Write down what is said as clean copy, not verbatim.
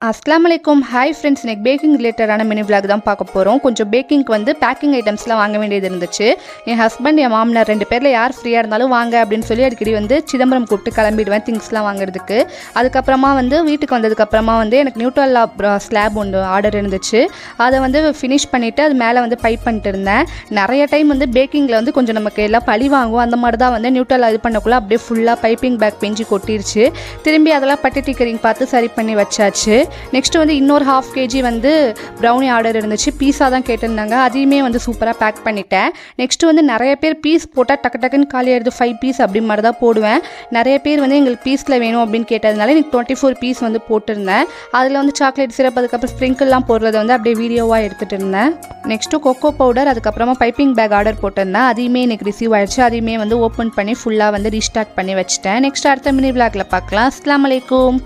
அஸ்ஸலாமு அலைக்கும். Hi friends, இன்னைக்கு பேக்கிங் ரிலேட்டடான மினி விளாக் தான் பார்க்க போகிறோம். கொஞ்சம் பேக்கிங்க்கு வந்து பேக்கிங் ஐட்டம்ஸ்லாம் வாங்க வேண்டியது இருந்துச்சு. என் ஹஸ்பண்ட் என் மாமனார் 2 பேரில் யார் ஃப்ரீயாக இருந்தாலும் வாங்க அப்படின்னு சொல்லி அடிக்கடி வந்து சிதம்பரம் கூப்பிட்டு கிளம்பிடுவேன் திங்ஸ்லாம் வாங்குறதுக்கு. அதுக்கப்புறமா வந்து வீட்டுக்கு வந்ததுக்கப்புறமா வந்து எனக்கு நியூட்ரல்லா ஸ்லாப் ஒன்று ஆர்டர் இருந்துச்சு. அதை வந்து ஃபினிஷ் பண்ணிவிட்டு அது மேலே வந்து பைப் பண்ணிட்டு இருந்தேன். நிறைய டைம் வந்து பேக்கிங்கில் வந்து கொஞ்சம் நமக்கு எல்லாம் பழி வாங்குவோம். அந்த மாதிரி தான் வந்து நியூட்ரல்லா இது பண்ணக்குள்ளே அப்படியே ஃபுல்லாக பைப்பிங் பேக் பெஞ்சு கொட்டிருச்சு. திரும்பி அதெல்லாம் பட்டி டிக்கரிங் பார்த்து சரி பண்ணி வச்சாச்சு. நெக்ஸ்ட்டு வந்து இன்னொரு 1/2 kg வந்து ப்ரௌனி ஆர்டர் இருந்துச்சு. பீஸா தான் கேட்டிருந்தாங்க. அதையுமே வந்து சூப்பராக பேக் பண்ணிட்டேன். நெக்ஸ்ட்டு வந்து நிறைய பேர் பீஸ் போட்டால் டக்குன்னு காலி ஆகிடுது. 5 பீஸ் அப்படி மாதிரி தான் போடுவேன். நிறைய பேர் வந்து எங்களுக்கு பீஸில் வேணும் அப்படின்னு கேட்டதுனால எனக்கு 24 பீஸ் வந்து போட்டிருந்தேன். அதில் வந்து சாக்லேட் சிரப் அதுக்கப்புறம் ஸ்ப்ரிங்கிள்லாம் போடுறத வந்து அப்படியே வீடியோவாக எடுத்துகிட்டு இருந்தேன். நெக்ஸ்ட்டு கொக்கோ பவுடர் அதுக்கப்புறமா பைப்பிங் பேக் ஆர்டர் போட்டிருந்தேன். அதையுமே எனக்கு ரிசீவ் ஆகிடுச்சு. அதையுமே வந்து ஓப்பன் பண்ணி ஃபுல்லாக வந்து ரீஸ்டாக் பண்ணி வச்சுட்டேன். நெக்ஸ்ட் அடுத்த மினி விளாக்ல பார்க்கலாம். அஸ்ஸலாமு அலைக்கும்.